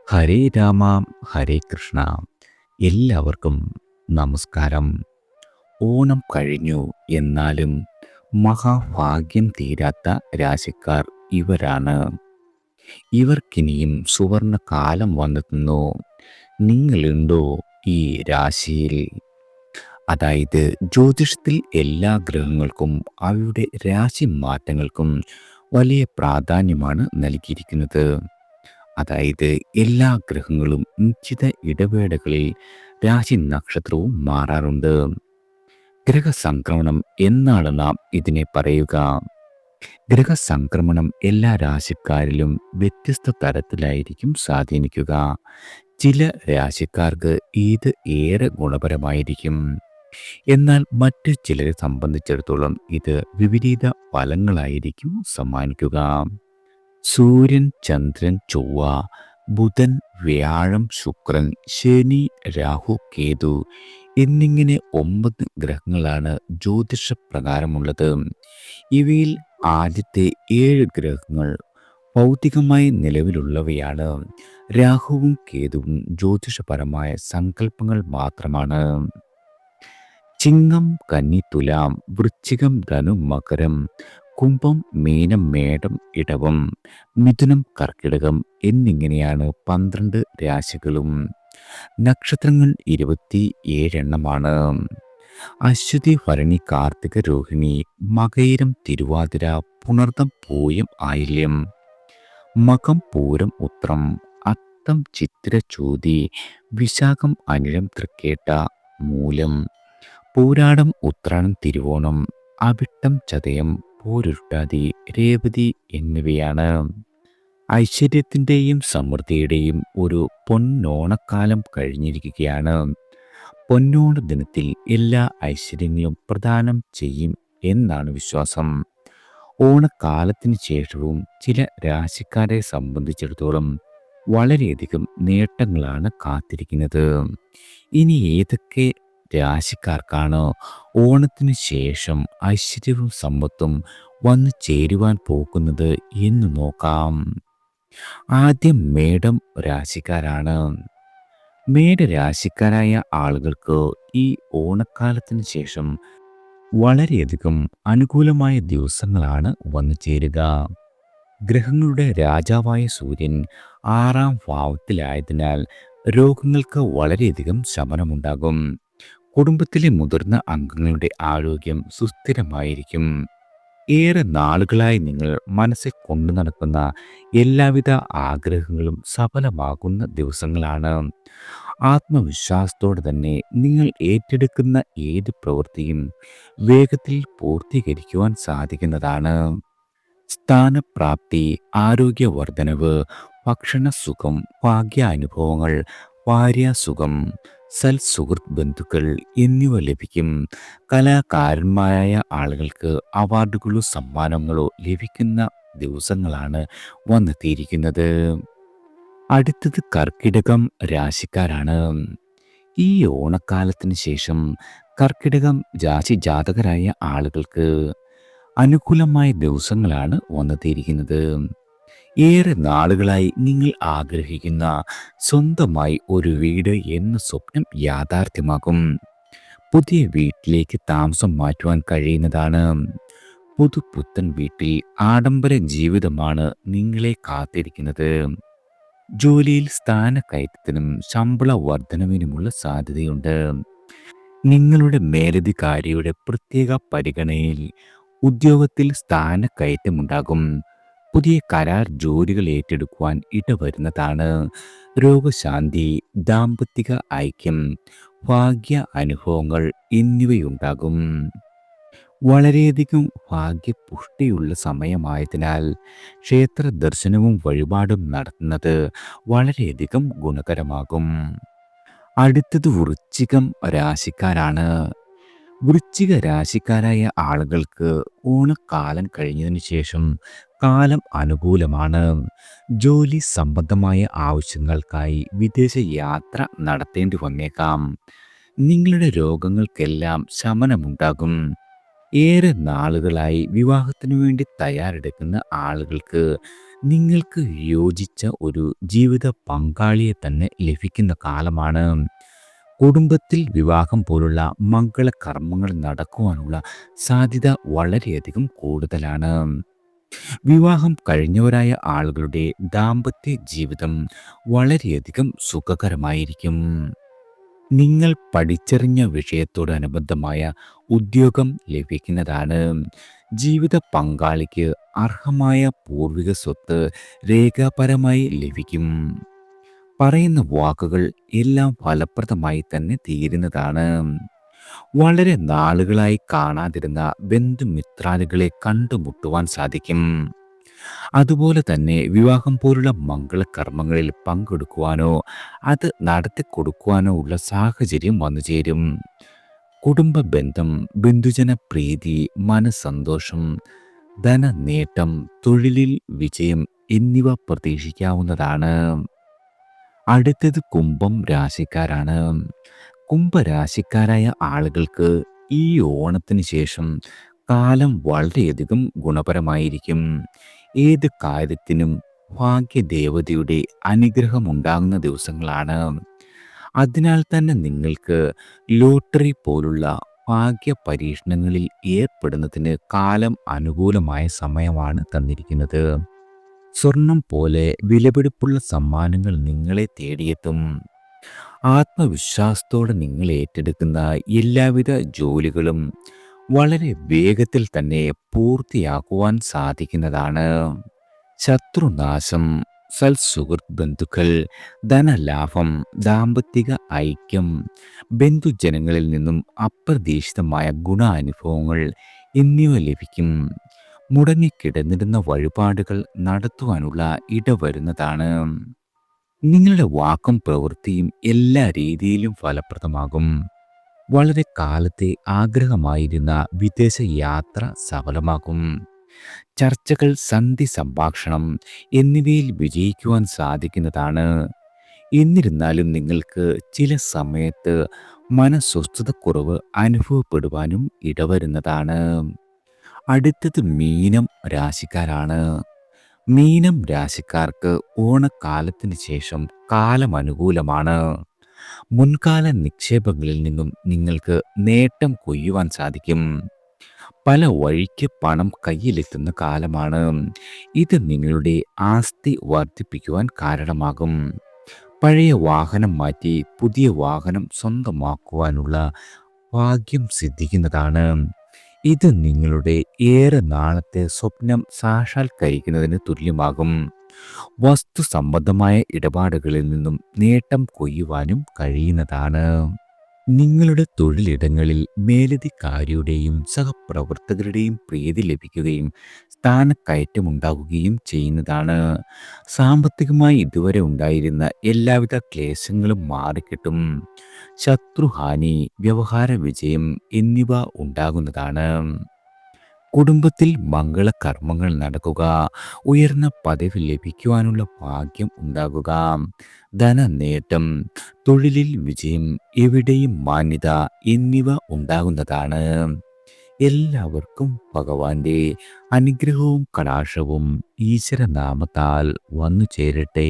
ഹരേ രാമ ഹരേ കൃഷ്ണ. എല്ലാവർക്കും നമസ്കാരം. ഓണം കഴിഞ്ഞു, എന്നാലും മഹാഭാഗ്യം തീരാത്ത രാശിക്കാർ ഇവരാണ്. ഇവർക്കിനിയും സുവർണ കാലം വന്നെത്തുന്നു. നിങ്ങളുണ്ടോ ഈ രാശിയിൽ? അതായത് ജ്യോതിഷത്തിൽ എല്ലാ ഗ്രഹങ്ങൾക്കും അവയുടെ രാശി മാറ്റങ്ങൾക്കും വലിയ പ്രാധാന്യമാണ് നൽകിയിരിക്കുന്നത്. അതായത് എല്ലാ ഗ്രഹങ്ങളും നിശ്ചിത ഇടവേളകളിൽ രാശി നക്ഷത്രവും മാറാറുണ്ട്. ഗ്രഹസംക്രമണം എന്നാണ് നാം ഇതിനെ പറയുക. ഗ്രഹസംക്രമണം എല്ലാ രാശിക്കാരിലും വ്യത്യസ്ത തരത്തിലായിരിക്കും സ്വാധീനിക്കുക. ചില രാശിക്കാർക്ക് ഇത് ഏറെ ഗുണപരമായിരിക്കും, എന്നാൽ മറ്റു ചിലരെ സംബന്ധിച്ചിടത്തോളം ഇത് വിപരീത ഫലങ്ങളായിരിക്കും സമ്മാനിക്കുക. സൂര്യൻ, ചന്ദ്രൻ, ചൊവ്വ, ബുധൻ, വ്യാഴം, ശുക്രൻ, ശനി, രാഹു, കേതു എന്നിങ്ങനെ 9 ഗ്രഹങ്ങളാണ് ജ്യോതിഷപ്രകാരമുള്ളത്. ഇവയിൽ ആദ്യത്തെ 7 ഗ്രഹങ്ങൾ ഭൗതികമായി നിലവിലുള്ളവയാണ്. രാഹുവും കേതുവും ജ്യോതിഷപരമായ സങ്കല്പങ്ങൾ മാത്രമാണ്. ചിങ്ങം, കന്നി, തുലാം, വൃശ്ചികം, ധനു, മകരം, കുംഭം, മീനം, മേടം, ഇടവം, മിഥുനം, കർക്കിടകം എന്നിങ്ങനെയാണ് 12 രാശികളും. നക്ഷത്രങ്ങൾ 27 എണ്ണമാണ്. അശ്വതി, ഭരണി, കാർത്തിക, രോഹിണി, മകയിരം, തിരുവാതിര, പുണർദം, പൂയം, ആയില്യം, മകം, പൂരം, ഉത്രം, അത്തം, ചിത്തിര, ചോതി, വിശാഖം, അനിഴം, തൃക്കേട്ട, മൂലം, പൂരാടം, ഉത്രാടം, തിരുവോണം, അവിട്ടം, ചതയം, പോരുരുട്ടാതി, രേവതി എന്നിവയാണ്. ഐശ്വര്യത്തിൻ്റെയും സമൃദ്ധിയുടെയും ഒരു പൊന്നോണക്കാലം കഴിഞ്ഞിരിക്കുകയാണ്. പൊന്നോണ ദിനത്തിൽ എല്ലാ ഐശ്വര്യങ്ങളും പ്രദാനം ചെയ്യും എന്നാണ് വിശ്വാസം. ഓണക്കാലത്തിന് ശേഷവും ചില രാശിക്കാരെ സംബന്ധിച്ചിടത്തോളം വളരെയധികം നേട്ടങ്ങളാണ് കാത്തിരിക്കുന്നത്. ഇനി ഏതൊക്കെ രാശിക്കാർക്കാണ് ഓണത്തിന് ശേഷം ഐശ്വര്യവും സമ്പത്തും വന്നു ചേരുവാൻ പോകുന്നത് എന്ന് നോക്കാം. ആദ്യം മേടം രാശിക്കാരാണ്. മേടരാശിക്കാരായ ആളുകൾക്ക് ഈ ഓണക്കാലത്തിന് ശേഷം വളരെയധികം അനുകൂലമായ ദിവസങ്ങളാണ് വന്നു ചേരുക. ഗ്രഹങ്ങളുടെ രാജാവായ സൂര്യൻ 6-ാം ഭാവത്തിലായതിനാൽ രോഗങ്ങൾക്ക് വളരെയധികം ശമനമുണ്ടാകും. കുടുംബത്തിലെ മുതിർന്ന അംഗങ്ങളുടെ ആരോഗ്യം സുസ്ഥിരമായിരിക്കും. ഏറെ നാളുകളായി നിങ്ങൾ മനസ്സിൽ കൊണ്ടു നടക്കുന്ന എല്ലാവിധ ആഗ്രഹങ്ങളും സഫലമാകുന്ന ദിവസങ്ങളാണ്. ആത്മവിശ്വാസത്തോടെ തന്നെ നിങ്ങൾ ഏറ്റെടുക്കുന്ന ഏത് പ്രവൃത്തിയും വേഗത്തിൽ പൂർത്തീകരിക്കുവാൻ സാധിക്കുന്നതാണ്. സ്ഥാനപ്രാപ്തി, ആരോഗ്യവർദ്ധനവ്, ഭക്ഷണസുഖം, ഭാഗ്യാനുഭവങ്ങൾ, ഭാര്യാസുഖം, സൽസുഹൃത്ത് ബന്ധുക്കൾ എന്നിവ ലഭിക്കും. കലാകാരന്മാരായ ആളുകൾക്ക് അവാർഡുകളോ സമ്മാനങ്ങളോ ലഭിക്കുന്ന ദിവസങ്ങളാണ് വന്നെത്തിയിരിക്കുന്നത്. അടുത്തത് കർക്കിടകം രാശിക്കാരാണ്. ഈ ഓണക്കാലത്തിന് ശേഷം കർക്കിടകം രാശി ജാതകരായ ആളുകൾക്ക് അനുകൂലമായ ദിവസങ്ങളാണ് വന്നെത്തിയിരിക്കുന്നത്. ഏറെ നാളുകളായി നിങ്ങൾ ആഗ്രഹിക്കുന്ന സ്വന്തമായി ഒരു വീട് എന്ന സ്വപ്നം യാഥാർത്ഥ്യമാകും. പുതിയ വീട്ടിലേക്ക് താമസം മാറ്റുവാൻ കഴിയുന്നതാണ്. പുതുപുത്തൻ വീട്ടിൽ ആഡംബര ജീവിതമാണ് നിങ്ങളെ കാത്തിരിക്കുന്നത്. ജോലിയിൽ സ്ഥാനക്കയറ്റത്തിനും ശമ്പള വർധനവിനുമുള്ള സാധ്യതയുണ്ട്. നിങ്ങളുടെ മേലധികാരിയുടെ പ്രത്യേക പരിഗണനയിൽ ഉദ്യോഗത്തിൽ സ്ഥാനക്കയറ്റമുണ്ടാകും. പുതിയ കരാർ ജോലികൾ ഏറ്റെടുക്കുവാൻ ഇടവരുന്നതാണ്. രോഗശാന്തി, ദാമ്പത്തിക ഐക്യം, ഭാഗ്യ അനുഭവങ്ങൾ എന്നിവയുണ്ടാകും. വളരെയധികം ഭാഗ്യപുഷ്ടിയുള്ള സമയമായതിനാൽ ക്ഷേത്ര ദർശനവും വഴിപാടും നടത്തുന്നത് വളരെയധികം ഗുണകരമാകും. അടുത്തത് വൃശ്ചികം രാശിക്കാരാണ്. വൃശ്ചിക രാശിക്കാരായ ആളുകൾക്ക് ഓണക്കാലം കഴിഞ്ഞതിന് ശേഷം കാലം അനുകൂലമാണ്. ജോലി സംബന്ധമായ ആവശ്യങ്ങൾക്കായി വിദേശ യാത്ര നടത്തേണ്ടി വന്നേക്കാം. നിങ്ങളുടെ രോഗങ്ങൾക്കെല്ലാം ശമനമുണ്ടാകും. ഏറെ നാളുകളായി വിവാഹത്തിനു വേണ്ടി തയ്യാറെടുക്കുന്ന ആളുകൾക്ക് നിങ്ങൾക്ക് യോജിച്ച ഒരു ജീവിത പങ്കാളിയെ തന്നെ ലഭിക്കുന്ന കാലമാണ്. കുടുംബത്തിൽ വിവാഹം പോലുള്ള മംഗളകർമ്മങ്ങൾ നടക്കുവാനുള്ള സാധ്യത വളരെയധികം കൂടുതലാണ്. വിവാഹം കഴിഞ്ഞവരായ ആളുകളുടെ ദാമ്പത്യ ജീവിതം വളരെയധികം സുഖകരമായിരിക്കും. നിങ്ങൾ പഠിച്ചറിഞ്ഞ വിഷയത്തോടനുബന്ധമായ ഉദ്യോഗം ലഭിക്കുന്നതാണ്. ജീവിത പങ്കാളിക്ക് അർഹമായ പൂർവിക സ്വത്ത് രേഖാപരമായി ലഭിക്കും. പറയുന്ന വാക്കുകൾ എല്ലാം ഫലപ്രദമായി തന്നെ തീരുന്നതാണ്. വളരെ നാളുകളായി കാണാതിരുന്ന ബന്ധുമിത്രാദികളെ കണ്ടുമുട്ടുവാൻ സാധിക്കും. അതുപോലെ തന്നെ വിവാഹം പോലുള്ള മംഗളകർമ്മങ്ങളിൽ പങ്കെടുക്കുവാനോ അത് നടത്തിക്കൊടുക്കുവാനോ ഉള്ള സാഹചര്യം വന്നു ചേരും. കുടുംബ ബന്ധം, ബന്ധുജന പ്രീതി, മനസ്സന്തോഷം, ധനനേട്ടം, തൊഴിലിൽ വിജയം എന്നിവ പ്രതീക്ഷിക്കാവുന്നതാണ്. അടുത്തത് കുംഭം രാശിക്കാരാണ്. കുംഭരാശിക്കാരായ ആളുകൾക്ക് ഈ ഓണത്തിന് ശേഷം കാലം വളരെയധികം ഗുണപരമായിരിക്കും. ഏത് കാര്യത്തിനും ഭാഗ്യദേവതയുടെ അനുഗ്രഹമുണ്ടാകുന്ന ദിവസങ്ങളാണ്. അതിനാൽ തന്നെ നിങ്ങൾക്ക് ലോട്ടറി പോലുള്ള ഭാഗ്യ പരീക്ഷണങ്ങളിൽ ഏർപ്പെടുന്നതിന് കാലം അനുകൂലമായ സമയമാണ് തന്നിരിക്കുന്നത്. സ്വർണം പോലെ വിലപിടിപ്പുള്ള സമ്മാനങ്ങൾ നിങ്ങളെ തേടിയെത്തും. ആത്മവിശ്വാസത്തോടെ നിങ്ങൾ ഏറ്റെടുക്കുന്ന എല്ലാവിധ ജോലികളും വളരെ വേഗത്തിൽ തന്നെ പൂർത്തിയാക്കുവാൻ സാധിക്കുന്നതാണ്. ശത്രുനാശം, സൽസുഹൃത്ത് ബന്ധുക്കൾ, ധനലാഭം, ദാമ്പത്തിക ഐക്യം, ബന്ധുജനങ്ങളിൽ നിന്നും അപ്രതീക്ഷിതമായ ഗുണാനുഭവങ്ങൾ എന്നിവ ലഭിക്കും. മുടങ്ങിക്കിടന്നിരുന്ന വഴിപാടുകൾ നടത്തുവാനുള്ള ഇടവരുന്നതാണ്. നിങ്ങളുടെ വാക്കും പ്രവൃത്തിയും എല്ലാ രീതിയിലും ഫലപ്രദമാകും. വളരെ കാലത്തെ ആഗ്രഹമായിരുന്ന വിദേശ യാത്ര സഫലമാകും. ചർച്ചകൾ, സന്ധി സംഭാഷണം എന്നിവയിൽ വിജയിക്കുവാൻ സാധിക്കുന്നതാണ്. എന്നിരുന്നാലും നിങ്ങൾക്ക് ചില സമയത്ത് മനസ്വസ്ഥതക്കുറവ് അനുഭവപ്പെടുവാനും ഇടവരുന്നതാണ്. അടുത്തത് മീനം രാശിക്കാരാണ്. മീനം രാശിക്കാർക്ക് ഓണക്കാലത്തിന് ശേഷം കാലം അനുകൂലമാണ്. മുൻകാല നിക്ഷേപങ്ങളിൽ നിന്നും നിങ്ങൾക്ക് നേട്ടം കൊയ്യുവാൻ സാധിക്കും. പല വഴിക്ക് പണം കയ്യിലെത്തുന്ന കാലമാണ്. ഇത് നിങ്ങളുടെ ആസ്തി വർദ്ധിപ്പിക്കുവാൻ കാരണമാകും. പഴയ വാഹനം മാറ്റി പുതിയ വാഹനം സ്വന്തമാക്കുവാനുള്ള ഭാഗ്യം സിദ്ധിക്കുന്നതാണ്. ഇത് നിങ്ങളുടെ ഏറെ നാളത്തെ സ്വപ്നം സാക്ഷാത്കരിക്കുന്നതിന് തുല്യമാകും. വസ്തു സംബന്ധമായ ഇടപാടുകളിൽ നിന്നും നേട്ടം കൊയ്യുവാനും കഴിയുന്നതാണ്. നിങ്ങളുടെ തൊഴിലിടങ്ങളിൽ മേലധികാരിയുടെയും സഹപ്രവർത്തകരുടെയും പ്രീതി ലഭിക്കുകയും സ്ഥാനക്കയറ്റമുണ്ടാകുകയും ചെയ്യുന്നതാണ്. സാമ്പത്തികമായി ഇതുവരെ ഉണ്ടായിരുന്ന എല്ലാവിധ ക്ലേശങ്ങളും മാറിക്കിട്ടും. ശത്രുഹാനി, വ്യവഹാര വിജയം എന്നിവ ഉണ്ടാകുന്നതാണ്. കുടുംബത്തിൽ മംഗളകർമ്മങ്ങൾ നടക്കുക, ഉയർന്ന പദവി ലഭിക്കുവാനുള്ള ഭാഗ്യം ഉണ്ടാകുക, ധനനേട്ടം, തൊഴിലിൽ വിജയം, എവിടെയും മാന്യത എന്നിവ ഉണ്ടാകുന്നതാണ്. എല്ലാവർക്കും ഭഗവാന്റെ അനുഗ്രഹവും കടാക്ഷവും ഈശ്വരനാമത്താൽ വന്നു ചേരട്ടെ.